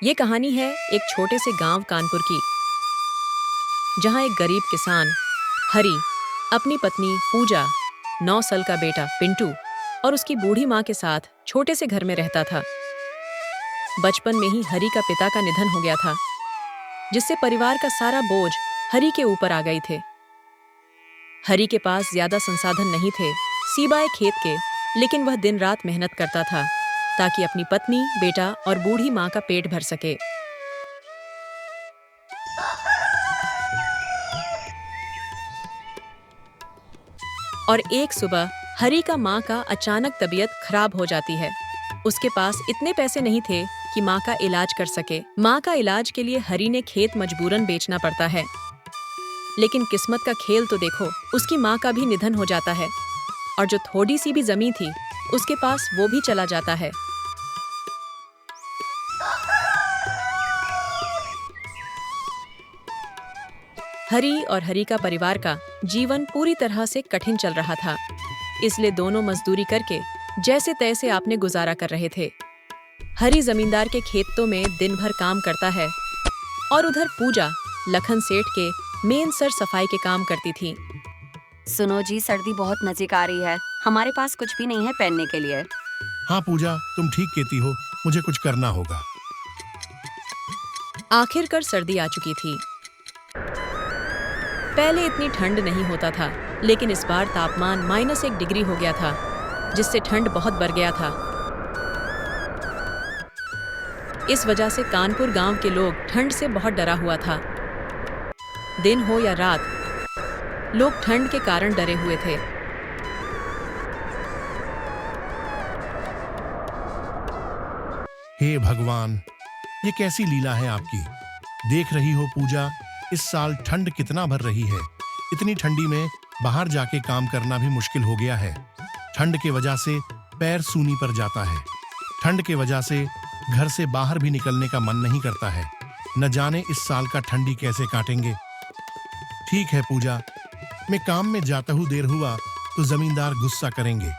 ये कहानी है एक छोटे से गांव कानपुर की, जहां एक गरीब किसान हरी अपनी पत्नी पूजा, 9 साल का बेटा पिंटू और उसकी बूढ़ी माँ के साथ छोटे से घर में रहता था। बचपन में ही हरी का पिता का निधन हो गया था, जिससे परिवार का सारा बोझ हरी के ऊपर आ गए थे। हरी के पास ज्यादा संसाधन नहीं थे सिवाय खेत के, लेकिन वह दिन रात मेहनत करता था ताकि अपनी पत्नी, बेटा और बूढ़ी माँ का पेट भर सके। और एक सुबह हरी का माँ का अचानक तबीयत खराब हो जाती है। उसके पास इतने पैसे नहीं थे कि माँ का इलाज कर सके। माँ का इलाज के लिए हरी ने खेत मजबूरन बेचना पड़ता है। लेकिन किस्मत का खेल तो देखो, उसकी माँ का भी निधन हो जाता है और जो थोड़ी सी भी जमीन थी उसके पास वो भी चला जाता है। हरी और हरी का परिवार का जीवन पूरी तरह से कठिन चल रहा था, इसलिए दोनों मजदूरी करके जैसे तैसे आपने गुजारा कर रहे थे। हरी जमींदार के खेतों में दिन भर काम करता है और उधर पूजा लखन सेठ के मेन सर सफाई के काम करती थी। सुनो जी, सर्दी बहुत नजीक आ रही है, हमारे पास कुछ भी नहीं है पहनने के लिए। हाँ पूजा, तुम ठीक कहती हो, मुझे कुछ करना होगा। आखिरकार सर्दी आ चुकी थी। पहले इतनी ठंड नहीं होता था, लेकिन इस बार तापमान -1 डिग्री हो गया था, जिससे ठंड बहुत बढ़ गया था। इस वजह से कानपुर गांव के लोग ठंड से बहुत डरा हुआ था। दिन हो या रात, लोग ठंड के कारण डरे हुए थे। हे भगवान, ये कैसी लीला है आपकी। देख रही हो पूजा, इस साल ठंड कितना भर रही है। इतनी ठंडी में बाहर जाके काम करना भी मुश्किल हो गया है। ठंड के वजह से पैर सूनी पर जाता है। ठंड के वजह से घर से बाहर भी निकलने का मन नहीं करता है। न जाने इस साल का ठंडी कैसे काटेंगे। ठीक है पूजा, मैं काम में जाता हूँ, देर हुआ तो जमींदार गुस्सा करेंगे।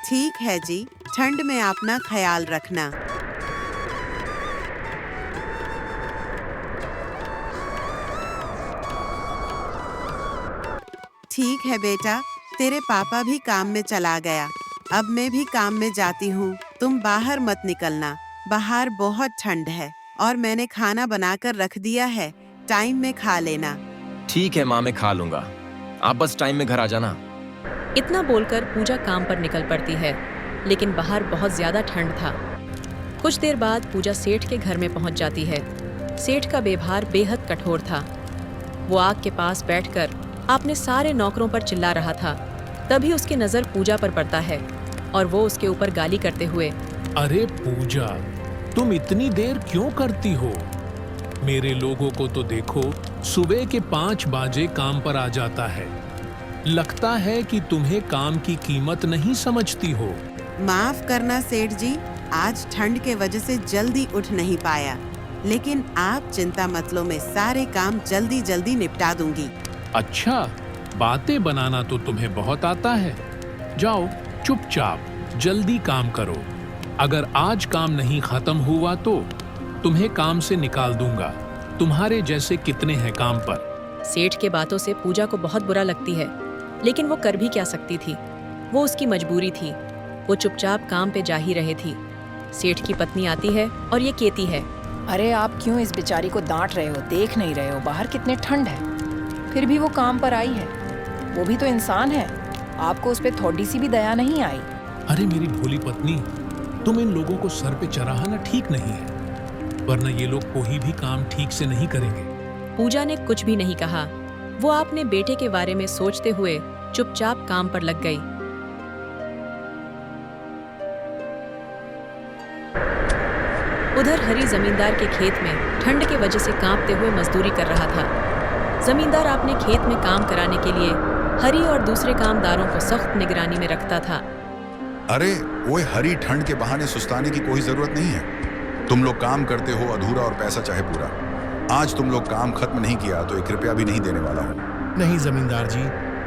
ठीक है जी, ठंड में अपना ख्याल रखना। ठीक है बेटा, तेरे पापा भी काम में चला गया, अब मैं भी काम में जाती हूँ। तुम बाहर मत निकलना, बाहर बहुत ठंड है और मैंने खाना बनाकर रख दिया है, टाइम में खा लेना। ठीक है माँ, मैं खा लूंगा, आप बस टाइम में घर आ जाना। इतना बोलकर पूजा काम पर निकल पड़ती है, लेकिन बाहर बहुत ज्यादा ठंड था। कुछ देर बाद पूजा सेठ के घर में पहुंच जाती है। सेठ का व्यवहार बेहद कठोर था। वो आग के पास बैठकर अपने सारे नौकरों पर चिल्ला रहा था। तभी उसकी नजर पूजा पर पड़ता है और वो उसके ऊपर गाली करते हुए, अरे पूजा, तुम इतनी देर क्यों करती हो? मेरे लोगों को तो देखो, सुबह के 5 बजे काम पर आ जाता है। लगता है कि तुम्हें काम की कीमत नहीं समझती हो। माफ करना सेठ जी, आज ठंड के वजह से जल्दी उठ नहीं पाया, लेकिन आप चिंता मत लो, मैं सारे काम जल्दी जल्दी निपटा दूंगी। अच्छा, बातें बनाना तो तुम्हें बहुत आता है। जाओ चुपचाप जल्दी काम करो। अगर आज काम नहीं खत्म हुआ तो तुम्हें काम से निकाल दूंगा। तुम्हारे जैसे कितने हैं काम पर। सेठ के बातों से पूजा को बहुत बुरा लगती है, लेकिन वो कर भी क्या सकती थी। वो उसकी मजबूरी थी। वो चुपचाप काम पे जा ही रही थी। सेठ की पत्नी आती है और ये कहती है, अरे आप क्यों इस बेचारी को डांट रहे हो? देख नहीं रहे हो बाहर कितने ठंड है? फिर भी वो काम पर आई है, वो भी तो इंसान है, आपको उस पर थोड़ी सी भी दया नहीं आई? अरे मेरी भोली पत्नी, तुम इन लोगों को सर पे चढ़ाना ठीक नहीं है, वरना ये लोग कोई भी काम ठीक से नहीं करेंगे। पूजा ने कुछ भी नहीं कहा। वो अपने बेटे के बारे में सोचते हुए चुपचाप काम पर लग गई। उधर हरी जमींदार के खेत में ठंड के वजह से कांपते हुए मजदूरी कर रहा था। जमींदार अपने खेत में काम कराने के लिए हरी और दूसरे कामदारों को सख्त निगरानी में रखता था। अरे ओए हरी, ठंड के बहाने सुस्ताने की कोई जरूरत नहीं है। तुम लोग काम करते हो अधूरा और पैसा चाहे पूरा। आज तुम लोग काम खत्म नहीं किया तो 1 रुपया भी नहीं देने वाला हूँ। नहीं जमींदार जी,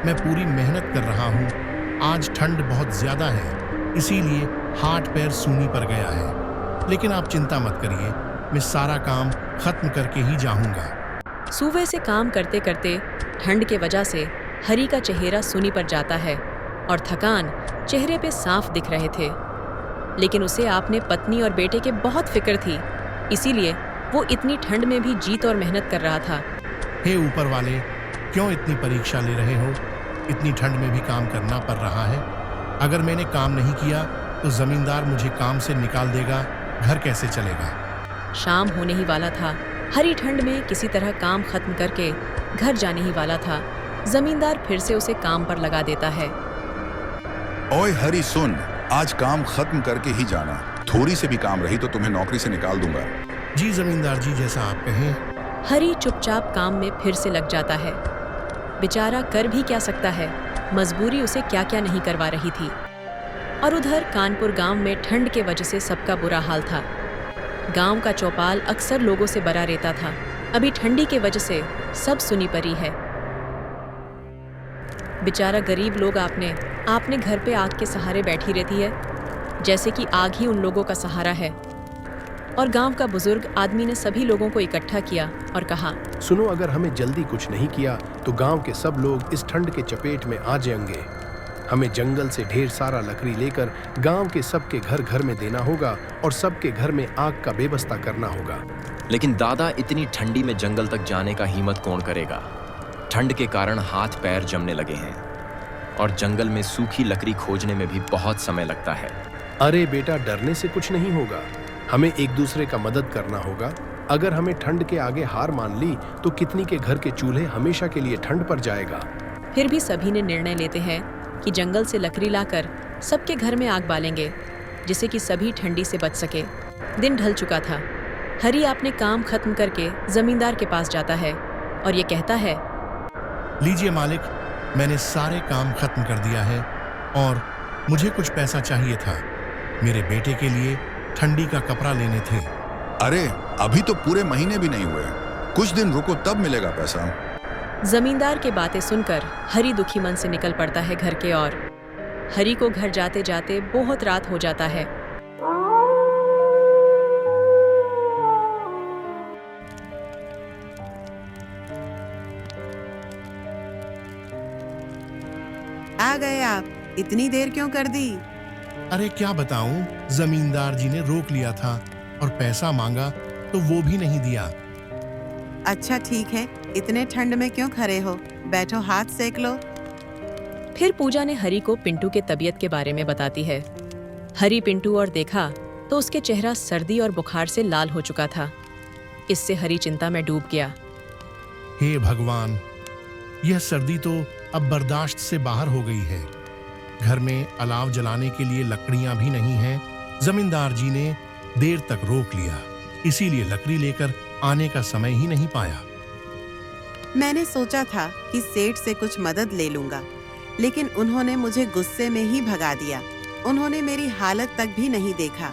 मैं पूरी मेहनत कर रहा हूँ। आज ठंड बहुत ज्यादा है, इसीलिए हाथ पैर सूनी पर गया है। लेकिन आप चिंता मत करिए, मैं सारा काम खत्म करके ही जाऊंगा। सुबह से काम करते करते ठंड के वजह से हरी का चेहरा सूनी पर जाता है और थकान चेहरे पे साफ दिख रहे थे। लेकिन उसे अपने पत्नी और बेटे के बहुत फिक्र थी, इसीलिए वो इतनी ठंड में भी जीत और मेहनत कर रहा था। हे ऊपर वाले, क्यों इतनी परीक्षा ले रहे हो? इतनी ठंड में भी काम करना पड़ रहा है। अगर मैंने काम नहीं किया तो जमींदार मुझे काम से निकाल देगा, घर कैसे चलेगा? शाम होने ही वाला था। हरी ठंड में किसी तरह काम खत्म करके घर जाने ही वाला था। जमींदार फिर से उसे काम पर लगा देता है। ओए हरी सुन, आज काम खत्म करके ही जाना। थोड़ी से भी काम रही तो तुम्हें नौकरी से निकाल दूंगा। जी जमींदार जी, जैसा आप कहें। हरी चुपचाप काम में फिर से लग जाता है। बेचारा कर भी क्या सकता है, मजबूरी उसे क्या क्या नहीं करवा रही थी। और उधर कानपुर गांव में ठंड के वजह से सबका बुरा हाल था। गांव का चौपाल अक्सर लोगों से भरा रहता था। अभी ठंडी के वजह से सब सुनी पड़ी है। बेचारा गरीब लोग आपने घर पे आग के सहारे बैठी रहती है, जैसे कि आग ही उन लोगों का सहारा है। और गांव का बुजुर्ग आदमी ने सभी लोगों को इकट्ठा किया और कहा, सुनो, अगर हमें जल्दी कुछ नहीं किया तो गांव के सब लोग इस ठंड के चपेट में आ जाएंगे। हमें जंगल से ढेर सारा लकड़ी लेकर गांव के सबके घर घर में देना होगा और सबके घर में आग का व्यवस्था करना होगा। लेकिन दादा, इतनी ठंडी में जंगल तक जाने का हिम्मत कौन करेगा? ठंड के कारण हाथ पैर जमने लगे हैं और जंगल में सूखी लकड़ी खोजने में भी बहुत समय लगता है। अरे बेटा, डरने से कुछ नहीं होगा। हमें एक दूसरे का मदद करना होगा। अगर हमें ठंड के आगे हार मान ली तो कितनी के घर के चूल्हे हमेशा के लिए ठंड पर जाएगा। फिर भी सभी ने निर्णय लेते हैं कि जंगल से लकड़ी लाकर सबके घर में आग बालेंगे, जिससे कि सभी ठंडी से बच सके। दिन ढल चुका था। हरी अपने काम खत्म करके जमींदार के पास जाता है और ये कहता है, लीजिए मालिक, मैंने सारे काम खत्म कर दिया है और मुझे कुछ पैसा चाहिए था। मेरे बेटे के लिए ठंडी का कपड़ा लेने थे। अरे अभी तो पूरे महीने भी नहीं हुए, कुछ दिन रुको तब मिलेगा पैसा। जमींदार की बातें सुनकर हरी दुखी मन से निकल पड़ता है घर के ओर। हरी को घर जाते जाते बहुत रात हो जाता है। आ गए आप, इतनी देर क्यों कर दी? अरे क्या बताऊं, जमींदार जी ने रोक लिया था और पैसा मांगा तो वो भी नहीं दिया। अच्छा ठीक है, इतने ठंड में क्यों खड़े हो? बैठो, हाथ सेक लो। फिर पूजा ने हरी को पिंटू के तबीयत के बारे में बताती है। हरी पिंटू और देखा तो उसके चेहरा सर्दी और बुखार से लाल हो चुका था। इससे हरी चिंता में डूब गया। हे भगवान, यह सर्दी तो अब बर्दाश्त से बाहर हो गई है। घर में अलाव जलाने के लिए लकड़ियां भी नहीं हैं। जमींदार जी ने देर तक रोक लिया, इसीलिए लकड़ी लेकर आने का समय ही नहीं पाया। मैंने सोचा था कि सेठ से कुछ मदद ले लूंगा, लेकिन उन्होंने मुझे गुस्से में ही भगा दिया। उन्होंने मेरी हालत तक भी नहीं देखा।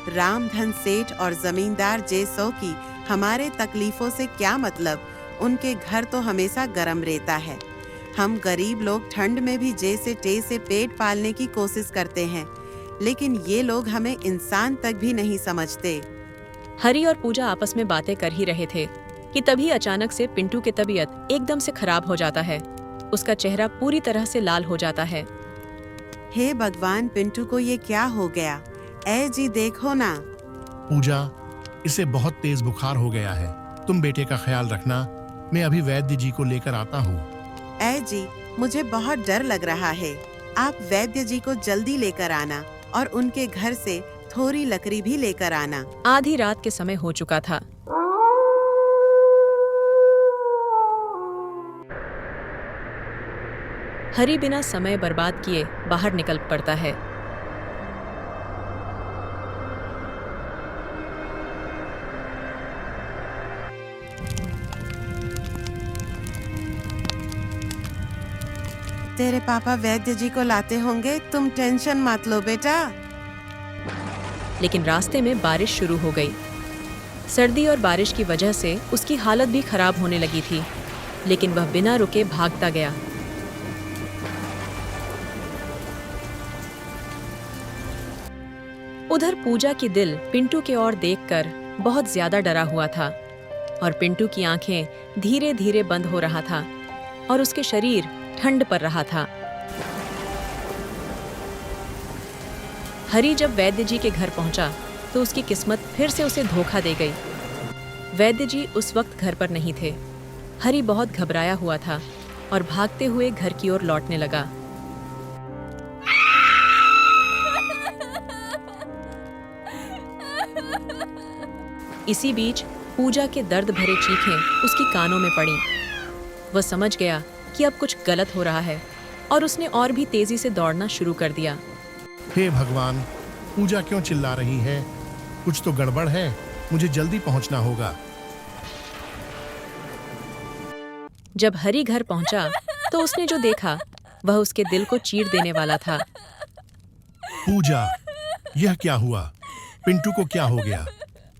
रामधन सेठ और जमींदार जैसों की हमारे तकलीफों से क्या मतलब? उनके घर तो हमेशा गर्म रहता है। हम गरीब लोग ठंड में भी जैसे तैसे पेट पालने की कोशिश करते हैं, लेकिन ये लोग हमें इंसान तक भी नहीं समझते। हरी और पूजा आपस में बातें कर ही रहे थे कि तभी अचानक से पिंटू की तबीयत एकदम से खराब हो जाता है। उसका चेहरा पूरी तरह से लाल हो जाता है। हे भगवान, पिंटू को ये क्या हो गया? ऐ जी देखो ना। पूजा, इसे बहुत तेज बुखार हो गया है। तुम बेटे का ख्याल रखना, मैं अभी वैद्य जी को लेकर आता हूँ। ऐ जी, मुझे बहुत डर लग रहा है। आप वैद्य जी को जल्दी लेकर आना और उनके घर से थोड़ी लकड़ी भी लेकर आना। आधी रात के समय हो चुका था। हरी बिना समय बर्बाद किए बाहर निकल पड़ता है। तेरे पापा वैद्य जी को लाते होंगे, तुम टेंशन मत लो बेटा। लेकिन रास्ते में बारिश शुरू हो गई। सर्दी और बारिश की वजह से उसकी हालत भी खराब होने लगी थी, लेकिन वह बिना रुके भागता गया। उधर पूजा की दिल पिंटू के ओर देखकर बहुत ज्यादा डरा हुआ था और पिंटू की आंखें धीरे धीरे बंद हो रहा था और उसके शरीर ठंड पर रहा था। हरी जब वैद्य जी के घर पहुंचा तो उसकी किस्मत फिर से उसे धोखा दे गई। वैद्य जी उस वक्त घर पर नहीं थे। हरी बहुत घबराया हुआ था और भागते हुए घर की ओर लौटने लगा। इसी बीच पूजा के दर्द भरे चीखें उसकी कानों में पड़ी। वह समझ गया कि अब कुछ गलत हो रहा है और उसने और भी तेजी से दौड़ना शुरू कर दिया। हे भगवान, पूजा क्यों चिल्ला रही है? कुछ तो गड़बड़ है, मुझे जल्दी पहुंचना होगा। जब हरी घर पहुंचा तो उसने जो देखा वह उसके दिल को चीर देने वाला था। पूजा, यह क्या हुआ? पिंटू को क्या हो गया?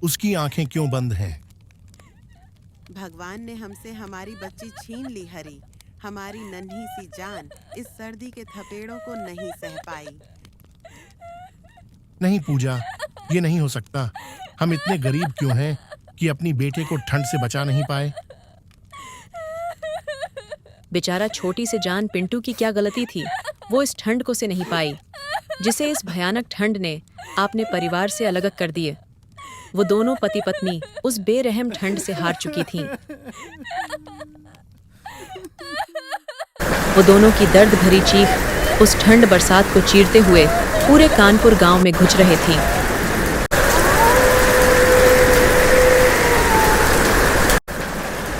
उसकी आंखें क्यों बंद हैं? भगवान ने हमसे हमारी बच्ची छीन ली हरी। हमारी नन्ही सी जान इस सर्दी के थपेड़ों को नहीं सह पाई। नहीं पूजा, ये नहीं हो सकता। हम इतने गरीब क्यों हैं कि अपनी बेटे को ठंड से बचा नहीं पाए? बेचारा छोटी से जान पिंटू की क्या गलती थी? वो इस ठंड को से नहीं पाई जिसे इस भयानक ठंड ने अपने परिवार से अलग कर दिए। वो दोनों पति पत्नी उस बेरहम ठंड से हार चुकी थीं। वो दोनों की दर्द भरी चीख उस ठंड बरसात को चीरते हुए पूरे कानपुर गांव में गूंज रही थी।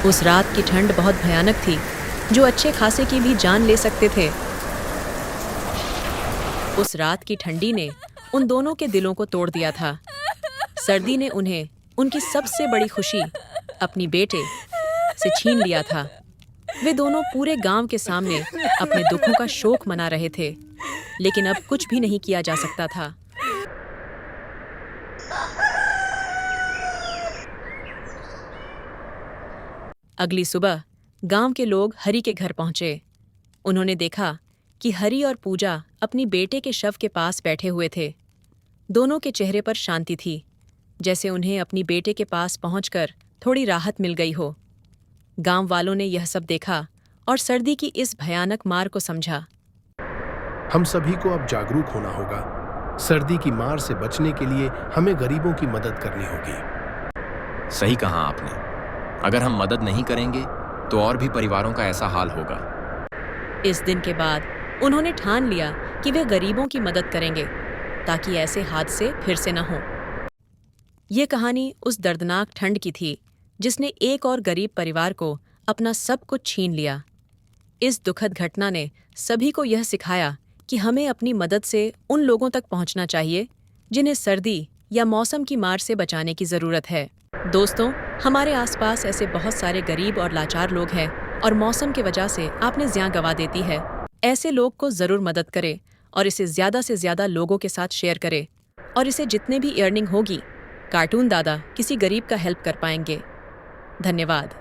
उस रात की ठंड बहुत भयानक थी, जो अच्छे खासे की भी जान ले सकते थे। उस रात की ठंडी ने उन दोनों के दिलों को तोड़ दिया था। सर्दी ने उन्हें उनकी सबसे बड़ी खुशी अपनी बेटे से छीन लिया था। वे दोनों पूरे गांव के सामने अपने दुखों का शोक मना रहे थे, लेकिन अब कुछ भी नहीं किया जा सकता था। अगली सुबह गांव के लोग हरी के घर पहुंचे। उन्होंने देखा कि हरी और पूजा अपनी बेटे के शव के पास बैठे हुए थे। दोनों के चेहरे पर शांति थी, जैसे उन्हें अपनी बेटे के पास पहुंचकर थोड़ी राहत मिल गई हो। गांव वालों ने यह सब देखा और सर्दी की इस भयानक मार को समझा। हम सभी को अब जागरूक होना होगा। सर्दी की मार से बचने के लिए हमें गरीबों की मदद करनी होगी। सही कहा आपने। अगर हम मदद नहीं करेंगे तो और भी परिवारों का ऐसा हाल होगा। इस दिन के बाद उन्होंने ठान लिया कि वे गरीबों की मदद करेंगे ताकि ऐसे हादसे फिर से न हों। ये कहानी उस दर्दनाक ठंड की थी जिसने एक और गरीब परिवार को अपना सब कुछ छीन लिया। इस दुखद घटना ने सभी को यह सिखाया कि हमें अपनी मदद से उन लोगों तक पहुंचना चाहिए जिन्हें सर्दी या मौसम की मार से बचाने की ज़रूरत है। दोस्तों, हमारे आसपास ऐसे बहुत सारे गरीब और लाचार लोग हैं और मौसम की वजह से आपने जान गंवा देती है। ऐसे लोग को ज़रूर मदद करें और इसे ज़्यादा से ज़्यादा लोगों के साथ शेयर करें और इसे जितने भी अर्निंग होगी कार्टून दादा किसी गरीब का हेल्प कर पाएंगे। धन्यवाद।